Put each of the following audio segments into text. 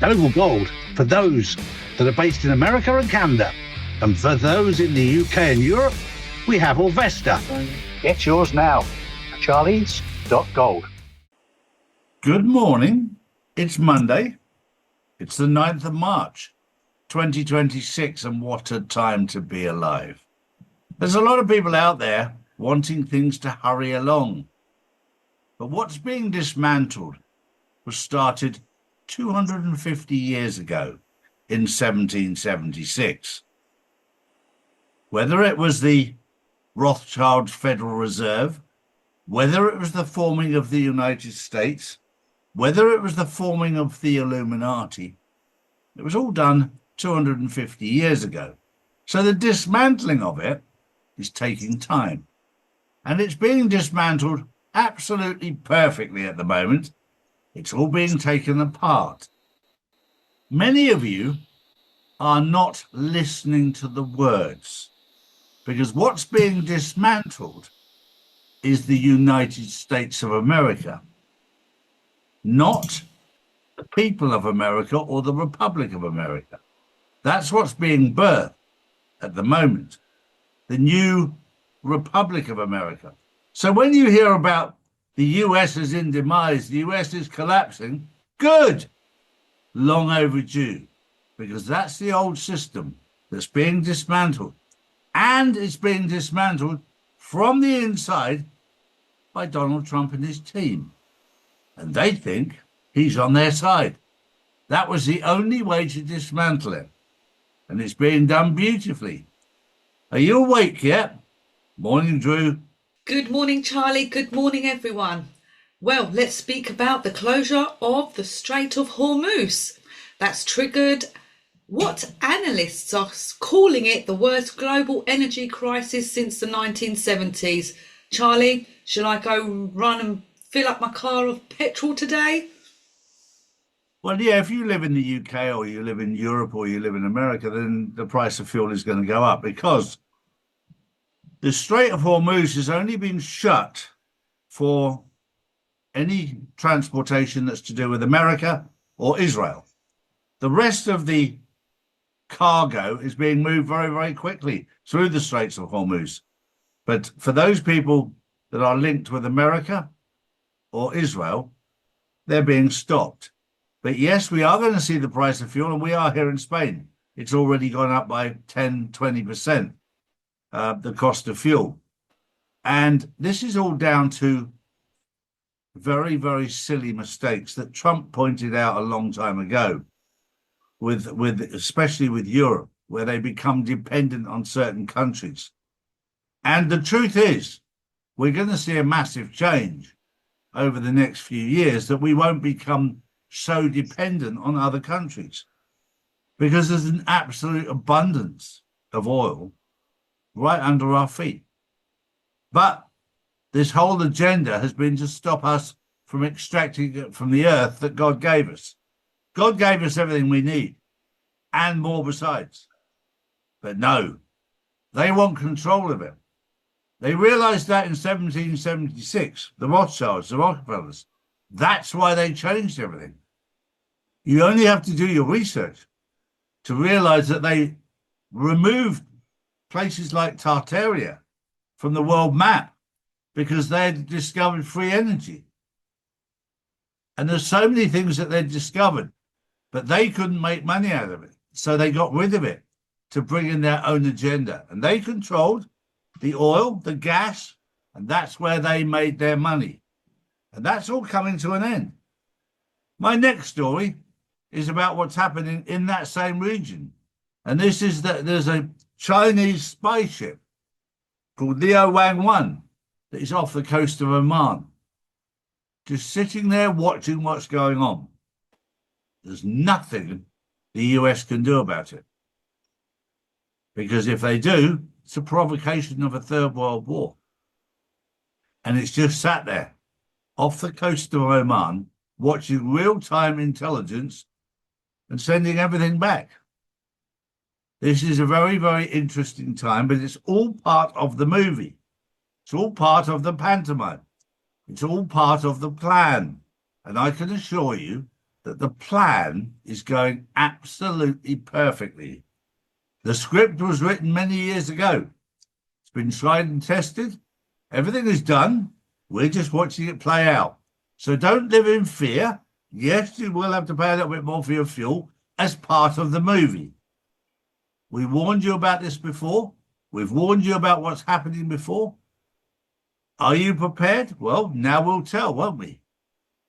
Global Gold for those that are based in America and Canada. And for those in the UK and Europe, we have Orvesta. Get yours now. Charlies.gold. Good morning. It's Monday. It's the 9th of March, 2026, and what a time to be alive. There's a lot of people out there wanting things to hurry along. But what's being dismantled was started 250 years ago in 1776. Whether it was the Rothschild Federal Reserve, whether it was the forming of the United States, whether it was the forming of the Illuminati, it was all done 250 years ago. So the dismantling of it is taking time. And it's being dismantled absolutely perfectly at the moment. It's all being taken apart. Many of you are not listening to the words, because what's being dismantled is the United States of America, not the people of America or the Republic of America. That's what's being birthed at the moment, the new Republic of America. So when you hear about the US is in demise, the US is collapsing, good, long overdue, because that's the old system that's being dismantled. And it's being dismantled from the inside by Donald Trump and his team. And they think he's on their side. That was the only way to dismantle it. And it's being done beautifully. Are you awake yet? Morning, Drew. Good morning, Charlie. Good morning, everyone. Well, let's speak about the closure of the Strait of Hormuz. That's triggered what analysts are calling it the worst global energy crisis since the 1970s. Charlie, shall I go run and fill up my car of petrol today? Well, yeah, if you live in the UK or you live in Europe or you live in America, then the price of fuel is going to go up, because the Strait of Hormuz has only been shut for any transportation that's to do with America or Israel. The rest of the cargo is being moved very, very quickly through the Straits of Hormuz. But for those people that are linked with America or Israel, they're being stopped. But yes, we are going to see the price of fuel, and we are here in Spain. It's already gone up by 10, 20%, the cost of fuel. And this is all down to very, very silly mistakes that Trump pointed out a long time ago, especially with Europe, where they become dependent on certain countries. And the truth is, we're going to see a massive change over the next few years, that we won't become so dependent on other countries, because there's an absolute abundance of oil right under our feet. But this whole agenda has been to stop us from extracting it from the earth that God gave us. God gave us everything we need and more besides. But no, they want control of it. They realized that in 1776, the Rothschilds, the Rockefellers. That's why they changed everything. You only have to do your research to realize that they removed places like Tartaria from the world map because they had discovered free energy. And there's so many things that they'd discovered, but they couldn't make money out of it. So they got rid of it to bring in their own agenda. And they controlled the oil, the gas, and that's where they made their money. And that's all coming to an end. My next story is about what's happening in that same region. And this is that there's a Chinese spy ship called Liu Wang 1 that is off the coast of Oman, just sitting there watching what's going on. There's nothing the US can do about it, because if they do, it's a provocation of a third world war. And it's just sat there off the coast of Oman, watching real-time intelligence and sending everything back. This is a very, very interesting time, but it's all part of the movie. It's all part of the pantomime. It's all part of the plan. And I can assure you that the plan is going absolutely perfectly. The script was written many years ago. It's been tried and tested. Everything is done. We're just watching it play out. So don't live in fear. Yes, you will have to pay a little bit more for your fuel as part of the movie. We warned you about this before. We've warned you about what's happening before. Are you prepared? Well, now we'll tell, won't we?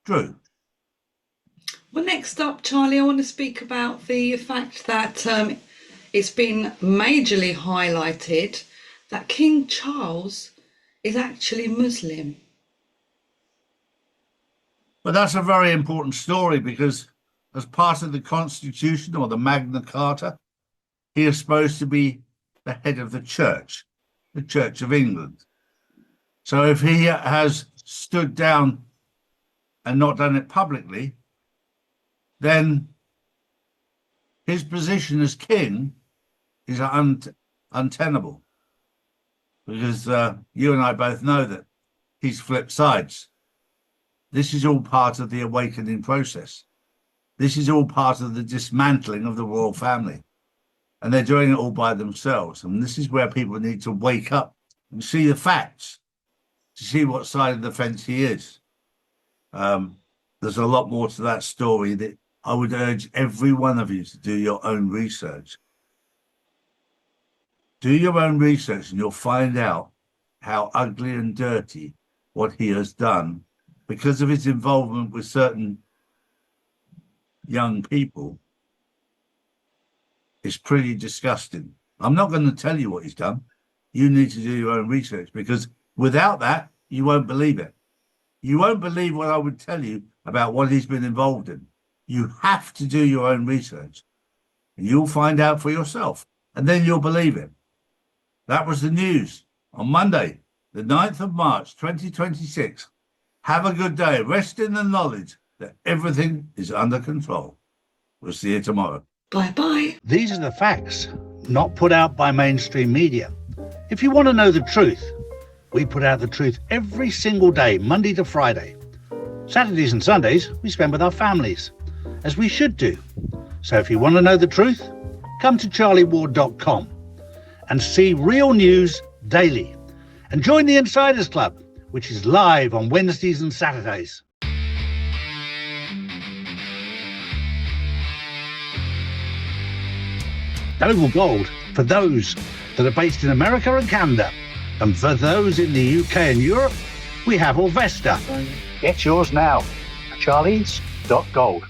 Drew. Well, next up, Charlie, I want to speak about the fact that it's been majorly highlighted that King Charles is actually Muslim. Well, that's a very important story because as part of the Constitution or the Magna Carta, he is supposed to be the head of the Church of England. So if he has stood down and not done it publicly, then his position as king is untenable. Because you and I both know that he's flipped sides. This is all part of the awakening process. This is all part of the dismantling of the royal family. And they're doing it all by themselves. And this is where people need to wake up and see the facts, to see what side of the fence he is. There's a lot more to that story that I would urge every one of you to do your own research. Do your own research and you'll find out how ugly and dirty what he has done because of his involvement with certain young people is pretty disgusting. I'm not going to tell you what he's done. You need to do your own research because without that, you won't believe it. You won't believe what I would tell you about what he's been involved in. You have to do your own research and you'll find out for yourself and then you'll believe it. That was the news on Monday, the 9th of March, 2026. Have a good day. Rest in the knowledge that everything is under control. We'll see you tomorrow. Bye-bye. These are the facts, not put out by mainstream media. If you want to know the truth, we put out the truth every single day, Monday to Friday. Saturdays and Sundays we spend with our families, as we should do. So if you want to know the truth, come to charlieward.com and see real news daily. And join the Insiders Club, which is live on Wednesdays and Saturdays. Noble Gold for those that are based in America and Canada. And for those in the UK and Europe, we have Orvesta. Get yours now. Charlies.gold.